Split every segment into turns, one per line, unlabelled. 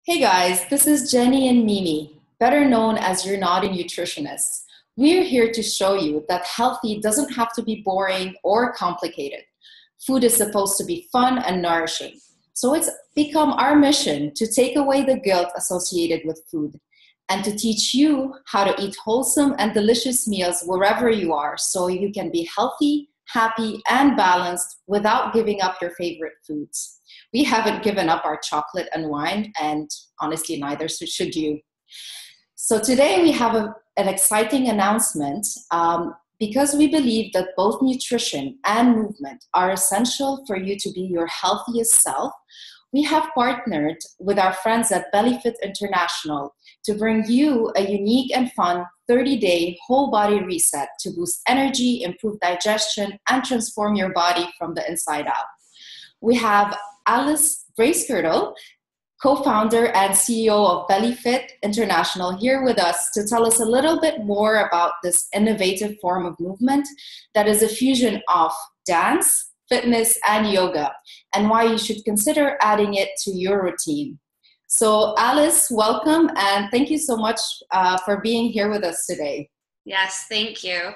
Hey guys, this is Jenny and Mimi, better known as your naughty nutritionists. We're here to show you that healthy doesn't have to be boring or complicated. Food is supposed to be fun and nourishing. So it's become our mission to take away the guilt associated with food and to teach you how to eat wholesome and delicious meals wherever you are so you can be healthy, happy, and balanced without giving up your favorite foods. We haven't given up our chocolate and wine, and honestly, neither should you. So today we have an exciting announcement because we believe that both nutrition and movement are essential for you to be your healthiest self. We have partnered with our friends at Bellyfit International to bring you a unique and fun 30-day whole body reset to boost energy, improve digestion, and transform your body from the inside out. We have Alice Bracegirdle, co-founder and CEO of Bellyfit International, here with us to tell us a little bit more about this innovative form of movement that is a fusion of dance, fitness, and yoga, and why you should consider adding it to your routine. So Alice, welcome, and thank you so much for being here with us today.
Yes, thank you.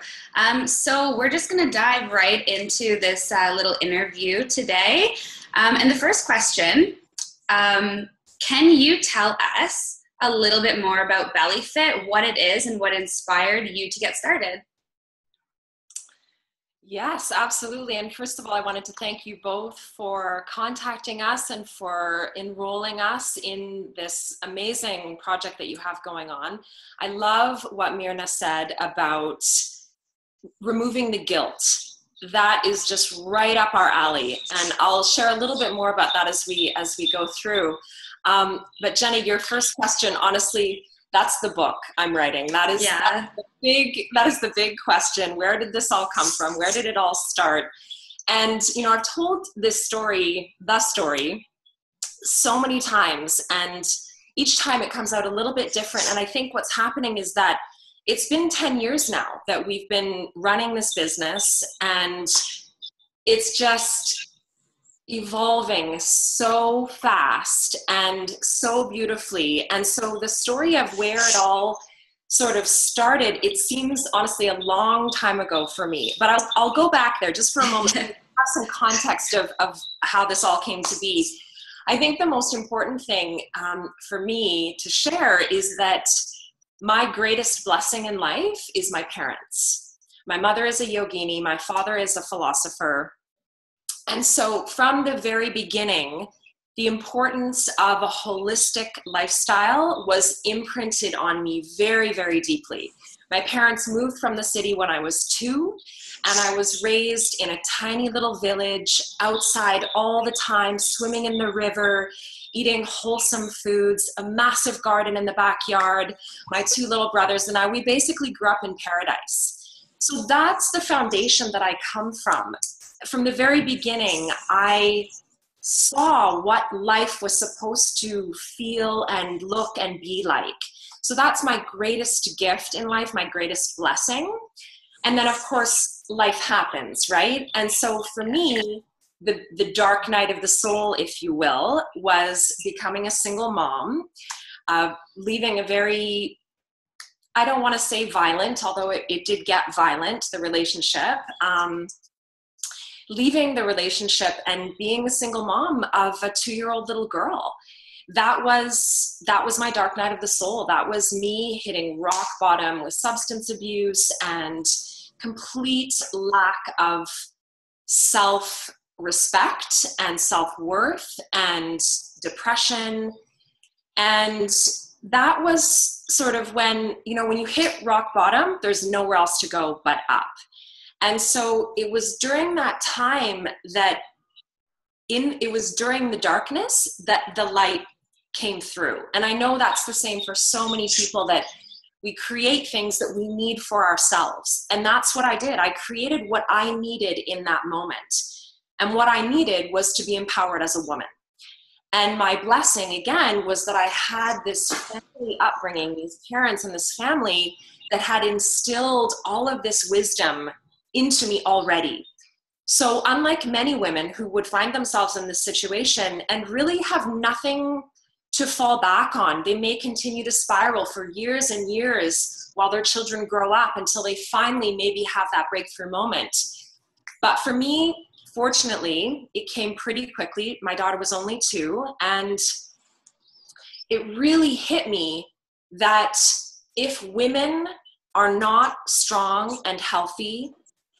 So we're just going to dive right into this little interview today. And the first question, can you tell us a little bit more about Bellyfit, what it is, and what inspired you to get started?
Yes, absolutely. And first of all, I wanted to thank you both for contacting us and for enrolling us in this amazing project that you have going on. I love what Myrna said about removing the guilt. That is just right up our alley. And I'll share a little bit more about that as we go through. But Jenny, your first question, honestly, that's the book I'm writing. That is the big question. Where did this all come from? Where did it all start? And, I've told the story, so many times, and each time it comes out a little bit different. And I think what's happening is that it's been 10 years now that we've been running this business, and it's just evolving so fast and so beautifully. And so the story of where it all sort of started, it seems honestly a long time ago for me, but I'll go back there just for a moment and have some context of how this all came to be. I think the most important thing for me to share is that my greatest blessing in life is my parents. My mother is a yogini, my father is a philosopher. And so from the very beginning, the importance of a holistic lifestyle was imprinted on me very, very deeply. My parents moved from the city when I was 2, and I was raised in a tiny little village outside all the time, swimming in the river, eating wholesome foods, a massive garden in the backyard. My 2 little brothers and I, we basically grew up in paradise. So that's the foundation that I come from. From the very beginning, I saw what life was supposed to feel and look and be like. So that's my greatest gift in life, my greatest blessing. And then, of course, life happens, right? And so for me, the dark night of the soul, if you will, was becoming a single mom, leaving a very, I don't want to say violent, although it did get violent, the relationship. Leaving the relationship and being a single mom of a 2-year-old little girl. That was my dark night of the soul. That was me hitting rock bottom with substance abuse and complete lack of self-respect and self-worth and depression. And that was sort of when you hit rock bottom, there's nowhere else to go but up. And so it was during that time it was during the darkness that the light came through. And I know that's the same for so many people, that we create things that we need for ourselves. And that's what I did. I created what I needed in that moment. And what I needed was to be empowered as a woman. And my blessing, again, was that I had this family upbringing, these parents and this family that had instilled all of this wisdom into me already. So unlike many women who would find themselves in this situation and really have nothing to fall back on. They may continue to spiral for years and years while their children grow up until they finally maybe have that breakthrough moment. But for me, fortunately, it came pretty quickly. My daughter was only 2, and it really hit me that if women are not strong and healthy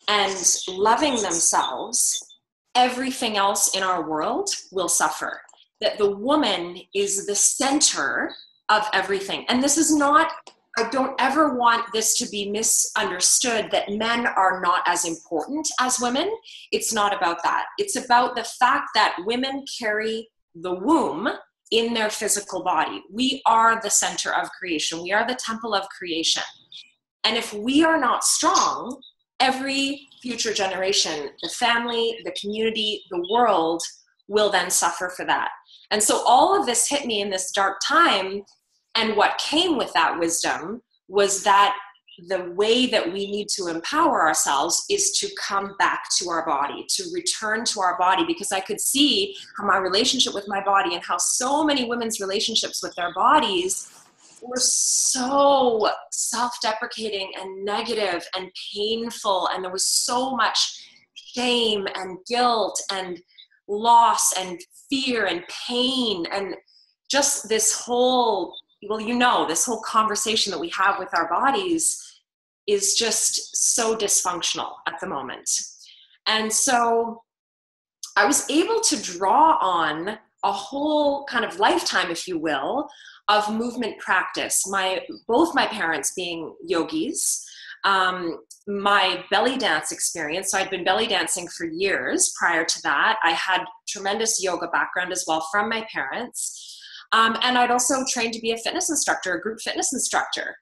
and loving themselves, everything else in our world will suffer. That the woman is the center of everything. And this is not, I don't ever want this to be misunderstood that men are not as important as women. It's not about that. It's about the fact that women carry the womb in their physical body. We are the center of creation. We are the temple of creation. And if we are not strong, every future generation, the family, the community, the world will then suffer for that. And so all of this hit me in this dark time. And what came with that wisdom was that the way that we need to empower ourselves is to come back to our body, to return to our body, because I could see how my relationship with my body and how so many women's relationships with their bodies were so self-deprecating and negative and painful. And there was so much shame and guilt and loss and fear and pain, and just this whole, well, you know, this whole conversation that we have with our bodies is just so dysfunctional at the moment. And so I was able to draw on a whole kind of lifetime, if you will, of movement practice. Both my parents being yogis, my belly dance experience. So I'd been belly dancing for years prior to that. I had tremendous yoga background as well from my parents. And I'd also trained to be a fitness instructor, a group fitness instructor.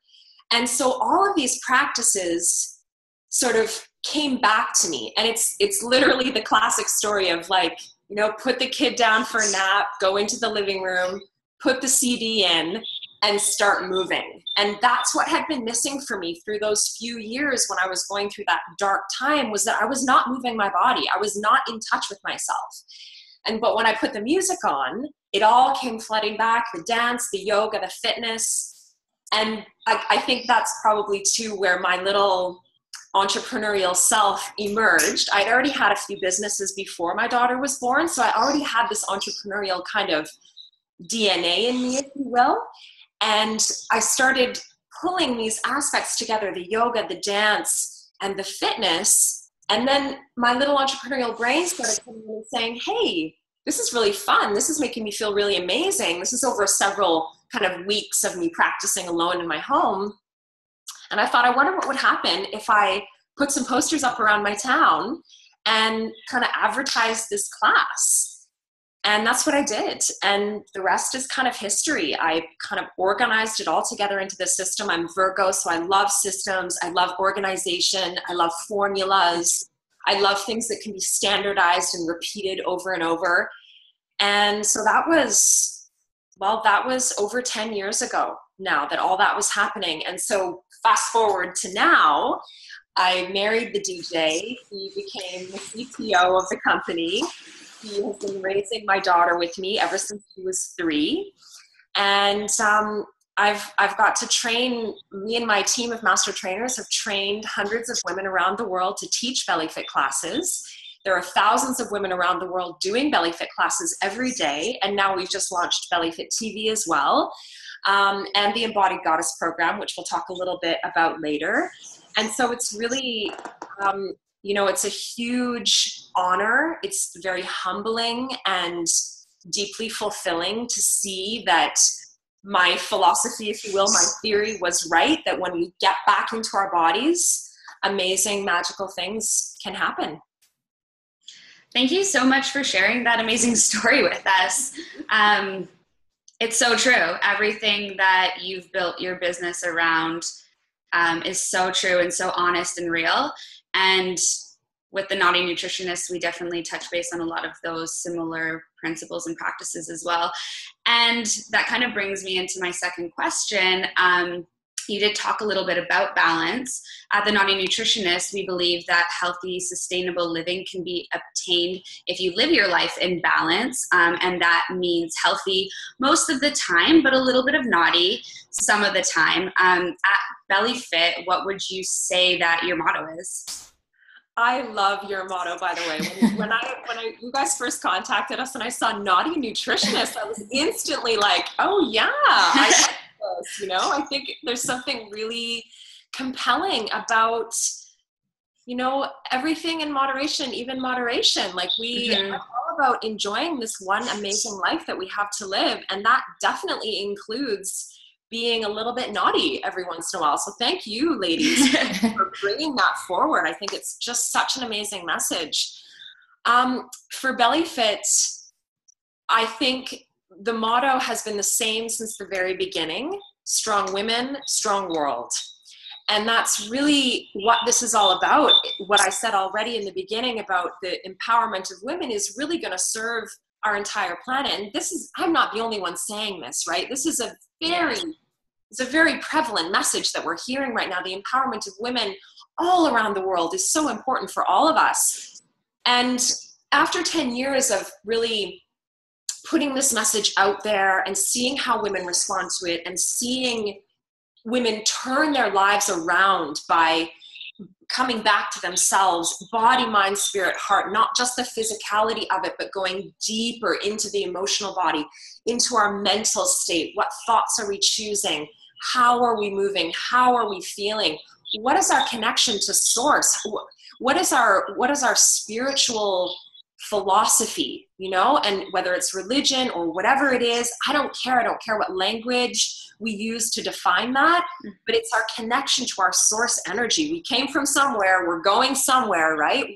And so all of these practices sort of came back to me. And it's literally the classic story of, like, you know, put the kid down for a nap, go into the living room, put the CD in, and start moving. And that's what had been missing for me through those few years when I was going through that dark time, was that I was not moving my body. I was not in touch with myself. But when I put the music on, it all came flooding back, the dance, the yoga, the fitness. And I think that's probably too where my little entrepreneurial self emerged. I'd already had a few businesses before my daughter was born, so I already had this entrepreneurial kind of DNA in me, if you will. And I started pulling these aspects together, the yoga, the dance, and the fitness. And then my little entrepreneurial brain started coming in and saying, hey, this is really fun. This is making me feel really amazing. This is over several kind of weeks of me practicing alone in my home. And I thought, I wonder what would happen if I put some posters up around my town and kind of advertised this class. And that's what I did. And the rest is kind of history. I kind of organized it all together into the system. I'm Virgo, so I love systems. I love organization. I love formulas. I love things that can be standardized and repeated over and over. And so that was over 10 years ago now that all that was happening. And so fast forward to now, I married the DJ. He became the CTO of the company. He has been raising my daughter with me ever since she was 3. And I've got to train, me and my team of master trainers have trained hundreds of women around the world to teach Bellyfit classes. There are thousands of women around the world doing Bellyfit classes every day. And now we've just launched Bellyfit TV as well. And the Embodied Goddess program, which we'll talk a little bit about later. And so it's really, it's a huge honor. It's very humbling and deeply fulfilling to see that my philosophy, if you will, my theory was right, that when we get back into our bodies, amazing, magical things can happen.
Thank you so much for sharing that amazing story with us. It's so true. Everything that you've built your business around is so true and so honest and real. And with the Naughty Nutritionist, we definitely touch base on a lot of those similar principles and practices as well. And that kind of brings me into my second question. you did talk a little bit about balance. At the Naughty Nutritionist, we believe that healthy, sustainable living can be obtained if you live your life in balance, and that means healthy most of the time, but a little bit of naughty some of the time. At Bellyfit, what would you say that your motto is?
I love your motto, by the way. When you guys first contacted us and I saw Naughty Nutritionist, I was instantly like, oh yeah, I like this, you know? I think there's something really compelling about, you know, everything in moderation, even moderation. Like we are all about enjoying this one amazing life that we have to live. And that definitely includes being a little bit naughty every once in a while. So thank you, ladies, for bringing that forward. I think it's just such an amazing message. For Bellyfit, I think the motto has been the same since the very beginning: strong women, strong world. And that's really what this is all about. What I said already in the beginning about the empowerment of women is really going to serve our entire planet. And this is, I'm not the only one saying this, right? This is it's a very prevalent message that we're hearing right now. The empowerment of women all around the world is so important for all of us. And after 10 years of really putting this message out there and seeing how women respond to it, and seeing women turn their lives around by coming back to themselves, body, mind, spirit, heart, not just the physicality of it, but going deeper into the emotional body, into our mental state. What thoughts are we choosing? How are we moving? How are we feeling? What is our connection to source? What is our spiritual philosophy, you know? And whether it's religion or whatever it is, I don't care. I don't care what language we use to define that, but it's our connection to our source energy. We came from somewhere, we're going somewhere, right?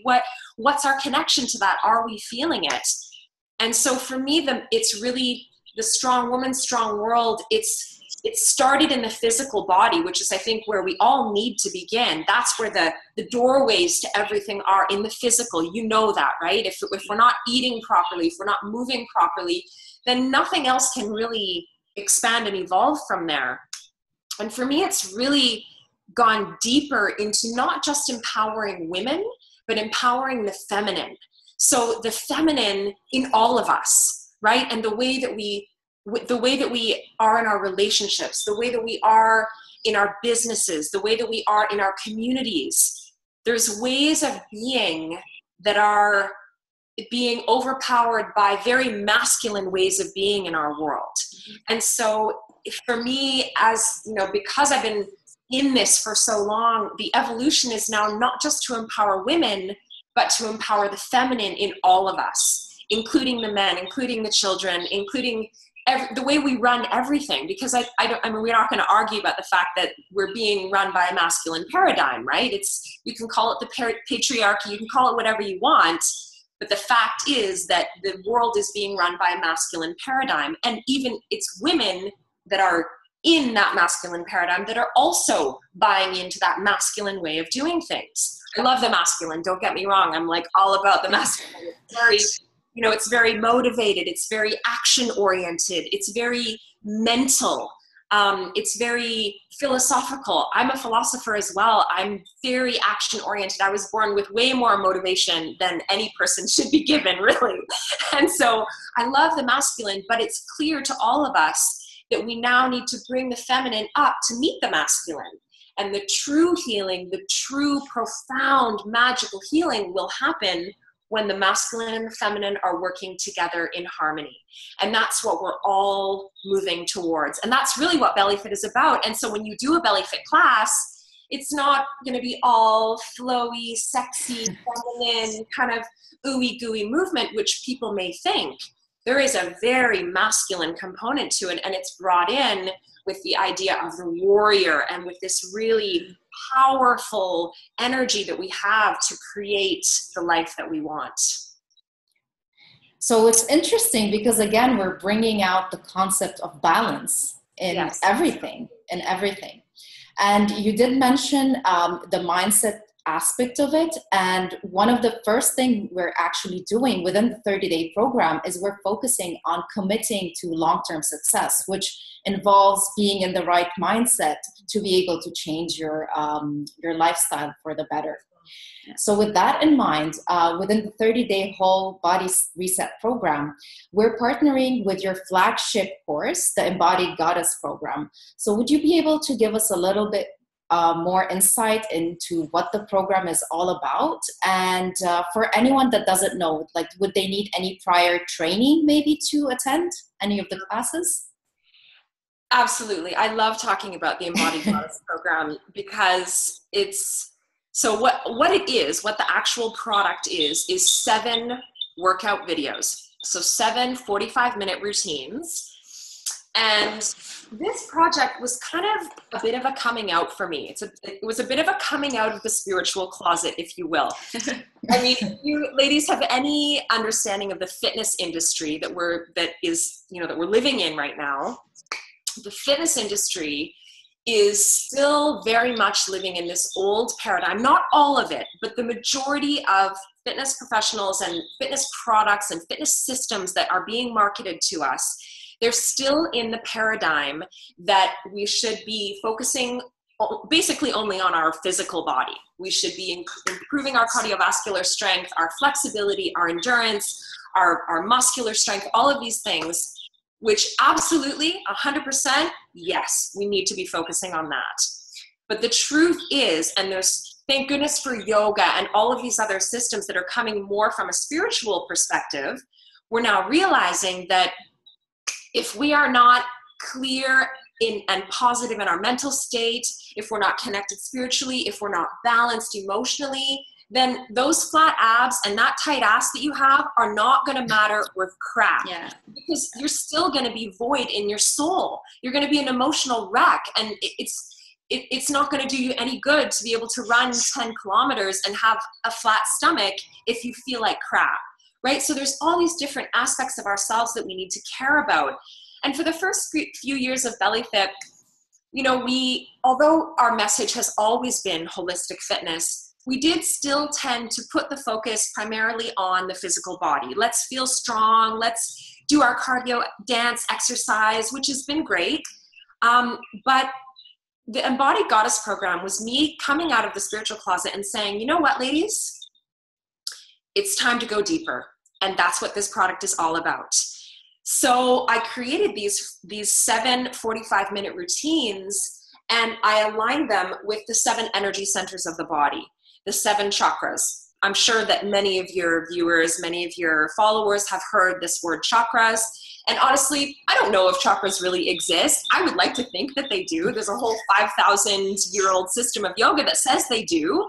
What's our connection to that? Are we feeling it? And so for me, it's really the strong woman, strong world. It started in the physical body, which is, I think, where we all need to begin. That's where the doorways to everything are, in the physical. You know that, right? If we're not eating properly, if we're not moving properly, then nothing else can really expand and evolve from there. And for me, it's really gone deeper into not just empowering women, but empowering the feminine. So the feminine in all of us, right? And the way that we are in our relationships, the way that we are in our businesses, the way that we are in our communities. There's ways of being that are being overpowered by very masculine ways of being in our world. And so for me, as you know, because I've been in this for so long, the evolution is now not just to empower women, but to empower the feminine in all of us, including the men, including the children, including the way we run everything. Because I mean, we're not going to argue about the fact that we're being run by a masculine paradigm, right? You can call it the patriarchy, you can call it whatever you want, but the fact is that the world is being run by a masculine paradigm. And even it's women that are in that masculine paradigm that are also buying into that masculine way of doing things. I love the masculine, don't get me wrong. I'm like all about the masculine. It's very, you know, it's very motivated. It's very action oriented. It's very mental. It's very philosophical. I'm a philosopher as well. I'm very action oriented. I was born with way more motivation than any person should be given, really. And so I love the masculine, but it's clear to all of us that we now need to bring the feminine up to meet the masculine. And the true healing, the true profound magical healing will happen when the masculine and the feminine are working together in harmony. And that's what we're all moving towards. And that's really what Bellyfit is about. And so when you do a Bellyfit class, it's not going to be all flowy, sexy, feminine, kind of ooey gooey movement, which people may think. There is a very masculine component to it, and it's brought in with the idea of the warrior and with this really powerful energy that we have to create the life that we want.
So it's interesting because, again, we're bringing out the concept of balance in everything. And you did mention the mindset aspect of it. And one of the first things we're actually doing within the 30-day program is we're focusing on committing to long-term success, which involves being in the right mindset to be able to change your lifestyle for the better. So with that in mind, within the 30-day whole body reset program, we're partnering with your flagship course, the Embodied Goddess program. So would you be able to give us a little bit more insight into what the program is all about? And for anyone that doesn't know, like, would they need any prior training maybe to attend any of the classes?
Absolutely. I love talking about the Embodied Goddess program because it's, so what it is, what the actual product is 7 workout videos. So 7 45-minute routines. And this project was kind of a bit of a coming out for me. It was a bit of a coming out of the spiritual closet, if you will. I mean, if you ladies have any understanding of the fitness industry that we're living in right now, the fitness industry is still very much living in this old paradigm. Not all of it, but the majority of fitness professionals and fitness products and fitness systems that are being marketed to us, they're still in the paradigm that we should be focusing basically only on our physical body. We should be improving our cardiovascular strength, our flexibility, our endurance, our muscular strength, all of these things, which absolutely 100%, yes, we need to be focusing on that. But the truth is, and there's, thank goodness for yoga and all of these other systems that are coming more from a spiritual perspective, we're now realizing that if we are not clear and positive in our mental state, if we're not connected spiritually, if we're not balanced emotionally, then those flat abs and that tight ass that you have are not going to matter worth crap.
Yeah.
Because you're still going to be void in your soul. You're going to be an emotional wreck, and it's not going to do you any good to be able to run 10 kilometers and have a flat stomach if you feel like crap. Right? So there's all these different aspects of ourselves that we need to care about. And for the first few years of Bellyfit, although our message has always been holistic fitness, we did still tend to put the focus primarily on the physical body. Let's feel strong. Let's do our cardio, dance, exercise, which has been great. But the Embodied Goddess program was me coming out of the spiritual closet and saying, you know what, ladies? It's time to go deeper. And that's what this product is all about. So I created these 7 45-minute routines, and I aligned them with the 7 energy centers of the body, the 7 chakras. I'm sure that many of your viewers, many of your followers have heard this word chakras. And honestly, I don't know if chakras really exist. I would like to think that they do. There's a whole 5,000-year-old system of yoga that says they do.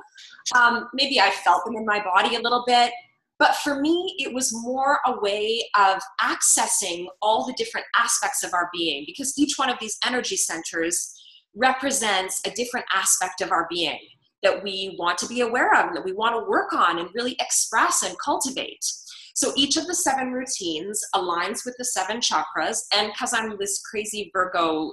Maybe I felt them in my body a little bit, but for me, it was more a way of accessing all the different aspects of our being, because each one of these energy centers represents a different aspect of our being that we want to be aware of and that we want to work on and really express and cultivate. So each of the 7 routines aligns with the 7 chakras, and because I'm this crazy Virgo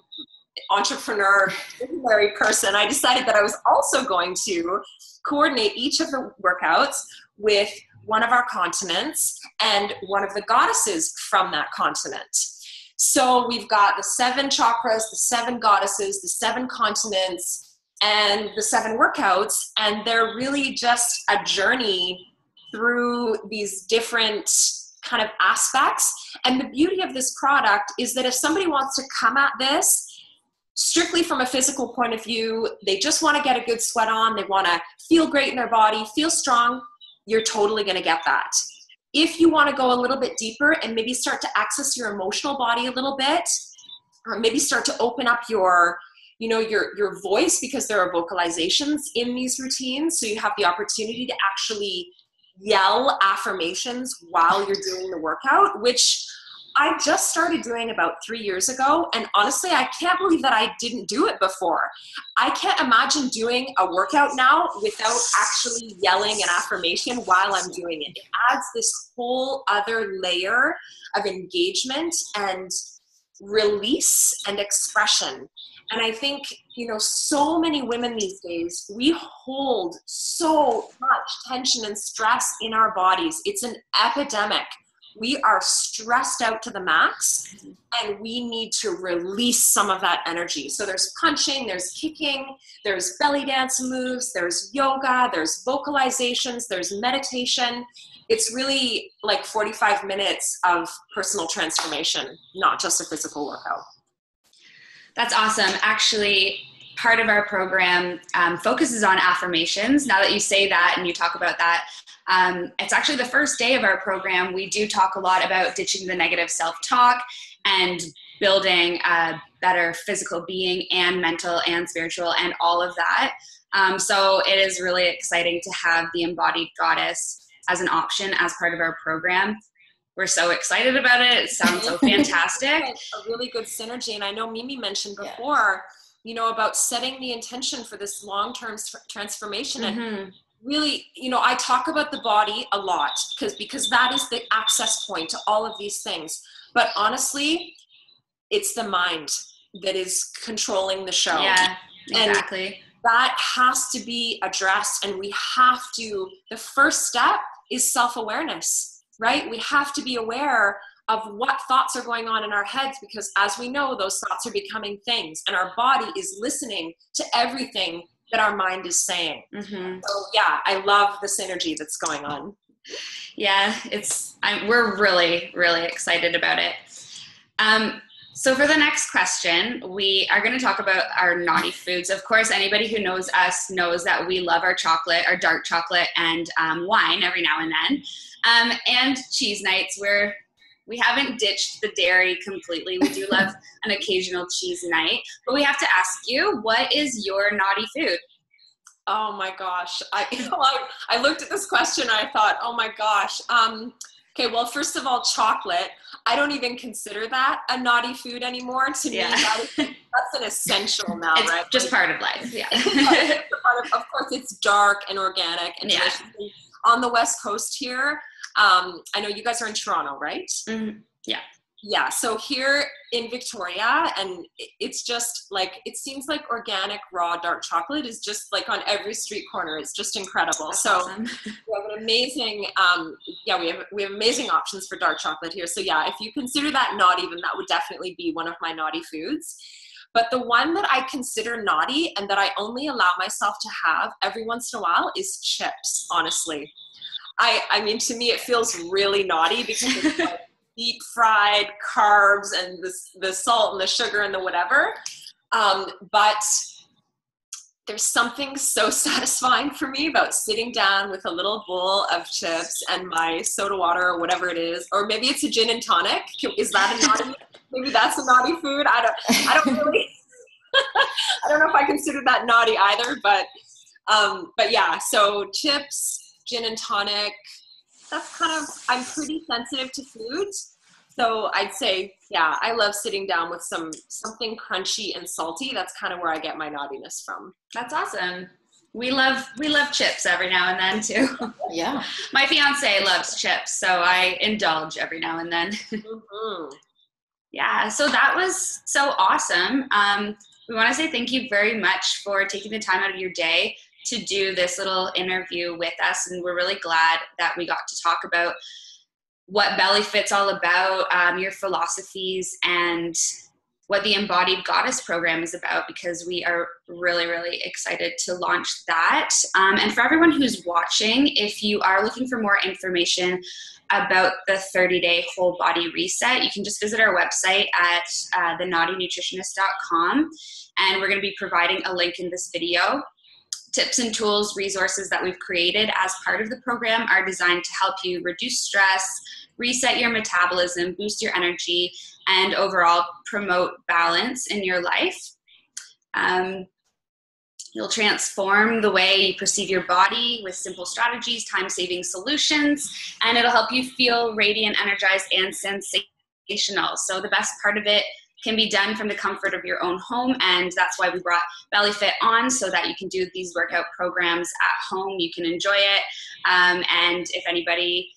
entrepreneur, visionary person, I decided that I was also going to coordinate each of the workouts with one of our continents and one of the goddesses from that continent. So we've got the 7 chakras, the 7 goddesses, the 7 continents, and the 7 workouts, and they're really just a journey through these different kind of aspects. And the beauty of this product is that if somebody wants to come at this strictly from a physical point of view, they just want to get a good sweat on, they want to feel great in their body, feel strong, you're totally going to get that. If you want to go a little bit deeper and maybe start to access your emotional body a little bit, or maybe start to open up your voice, because there are vocalizations in these routines, so you have the opportunity to actually yell affirmations while you're doing the workout, which I just started doing about 3 years ago. And honestly, I can't believe that I didn't do it before. I can't imagine doing a workout now without actually yelling an affirmation while I'm doing it. It adds this whole other layer of engagement and release and expression. And I think, you know, so many women these days, we hold so much tension and stress in our bodies. It's an epidemic. We are stressed out to the max, and we need to release some of that energy. So there's punching, there's kicking, there's belly dance moves, there's yoga, there's vocalizations, there's meditation. It's really like 45 minutes of personal transformation, not just a physical workout.
That's awesome. Actually, part of our program focuses on affirmations. Now that you say that and you talk about that, it's actually the first day of our program. We do talk a lot about ditching the negative self-talk and building a better physical being and mental and spiritual and all of that. So it is really exciting to have the embodied goddess as an option as part of our program. We're so excited about it. It sounds so fantastic.
A really good synergy. And I know Mimi mentioned before, you know, about setting the intention for this long-term transformation. And really, you know, I talk about the body a lot because that is the access point to all of these things. But honestly, it's the mind that is controlling the show.
Yeah, exactly.
And that has to be addressed. And we have to, the first step is self-awareness, right? We have to be aware of what thoughts are going on in our heads, because as we know, those thoughts are becoming things, and our body is listening to everything that our mind is saying. So yeah, I love the synergy that's going on.
Yeah, we're really, really excited about it. So for the next question, we are going to talk about our naughty foods. Of course, anybody who knows us knows that we love our chocolate, our dark chocolate, and wine every now and then. And cheese nights, we haven't ditched the dairy completely. We do love an occasional cheese night. But we have to ask you, what is your naughty food?
Oh my gosh. I looked at this question and I thought, oh my gosh. Okay, well, first of all, chocolate. I don't even consider that a naughty food anymore. To me, that's an essential now,
it's
right?
just part of life, yeah.
Of course, it's dark and organic and delicious. On the West Coast here, I know you guys are in Toronto, right?
Yeah.
Yeah, so here in Victoria, and it's just like, it seems like organic raw dark chocolate is just like on every street corner. It's just incredible.
That's
so
awesome.
We have an amazing, we have amazing options for dark chocolate here. So yeah, if you consider that naughty, then that would definitely be one of my naughty foods. But the one that I consider naughty and that I only allow myself to have every once in a while is chips, honestly. I mean, to me, it feels really naughty because it's like deep fried carbs and the salt and the sugar and the whatever. But there's something so satisfying for me about sitting down with a little bowl of chips and my soda water or whatever it is, or maybe it's a gin and tonic. Is that a naughty? Maybe that's a naughty food. I don't really. I don't know if I consider that naughty either. But yeah. So chips, gin and tonic. That's kind of, I'm pretty sensitive to foods. So I'd say, yeah, I love sitting down with something crunchy and salty. That's kind of where I get my naughtiness from.
That's awesome. We love chips every now and then too.
Yeah.
My fiance loves chips, so I indulge every now and then. Yeah, so that was so awesome. We want to say thank you very much for taking the time out of your day to do this little interview with us, and we're really glad that we got to talk about what Bellyfit's all about, your philosophies, and what the Embodied Goddess program is about, because we are really, really excited to launch that. And for everyone who's watching, if you are looking for more information about the 30-day whole body reset, you can just visit our website at thenaughtynutritionist.com, and we're going to be providing a link in this video. Tips and tools, resources that we've created as part of the program are designed to help you reduce stress, reset your metabolism, boost your energy, and overall promote balance in your life. You'll transform the way you perceive your body with simple strategies, time-saving solutions, and it'll help you feel radiant, energized, and sensational. So the best part of it can be done from the comfort of your own home, and that's why we brought Bellyfit on, so that you can do these workout programs at home. You can enjoy it, and if anybody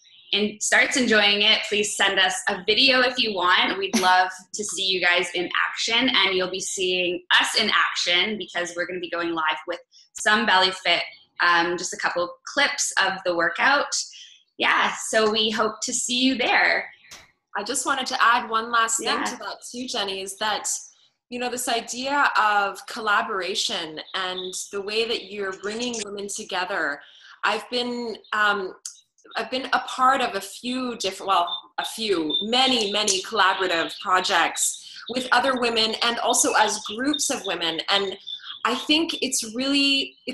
starts enjoying it, please send us a video if you want. We'd love to see you guys in action, and you'll be seeing us in action because we're going to be going live with some Bellyfit, just a couple clips of the workout. Yeah, so we hope to see you there.
I just wanted to add one last thing to that too, Jenny, is that, you know, this idea of collaboration and the way that you're bringing women together. I've been a part of many collaborative projects with other women and also as groups of women. And I think it's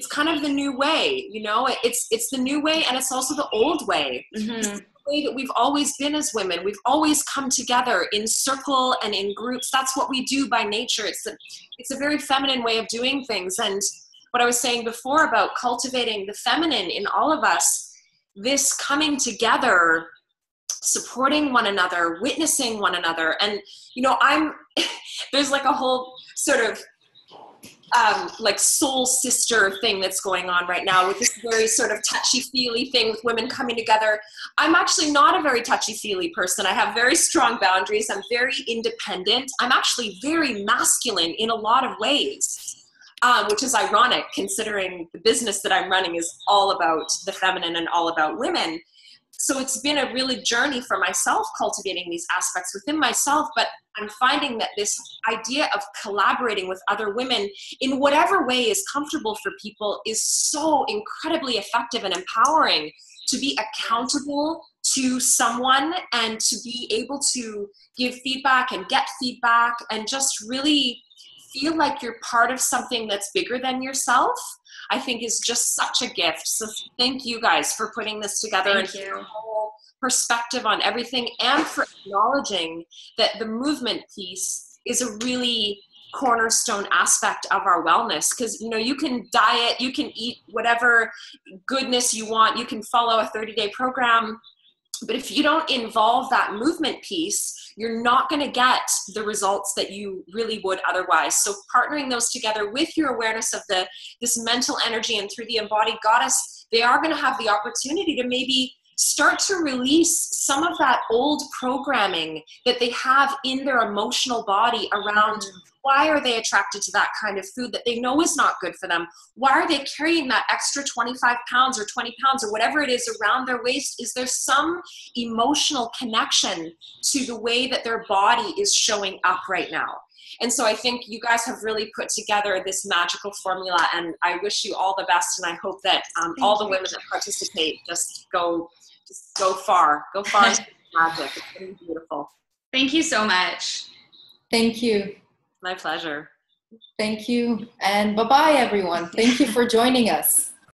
kind of the new way, you know, it's the new way, and it's also the old way. It's the way that we've always been as women. We've always come together in circle and in groups. That's what we do by nature. It's a very feminine way of doing things. And what I was saying before about cultivating the feminine in all of us, this coming together, supporting one another, witnessing one another. And, you know, there's like a whole sort of like soul sister thing that's going on right now with this very sort of touchy-feely thing with women coming together. I'm actually not a very touchy-feely person. I have very strong boundaries. I'm very independent. I'm actually very masculine in a lot of ways, which is ironic considering the business that I'm running is all about the feminine and all about women. So it's been a really journey for myself cultivating these aspects within myself, but I'm finding that this idea of collaborating with other women in whatever way is comfortable for people is so incredibly effective and empowering to be accountable to someone and to be able to give feedback and get feedback and just really feel like you're part of something that's bigger than yourself. I think is just such a gift. So thank you guys for putting this together and for your whole perspective on everything, and for acknowledging that the movement piece is a really cornerstone aspect of our wellness. Because, you know, you can diet, you can eat whatever goodness you want, you can follow a 30-day program, but if you don't involve that movement piece, you're not going to get the results that you really would otherwise. So partnering those together with your awareness of this mental energy and through the embodied goddess, they are going to have the opportunity to maybe start to release some of that old programming that they have in their emotional body around why are they attracted to that kind of food that they know is not good for them? Why are they carrying that extra 25 pounds or 20 pounds or whatever it is around their waist? Is there some emotional connection to the way that their body is showing up right now? And so I think you guys have really put together this magical formula, and I wish you all the best. And I hope that all the women that participate just go far into magic. It's going to be beautiful.
Thank you so much.
Thank you.
My pleasure.
Thank you. And bye-bye, everyone. Thank you for joining us.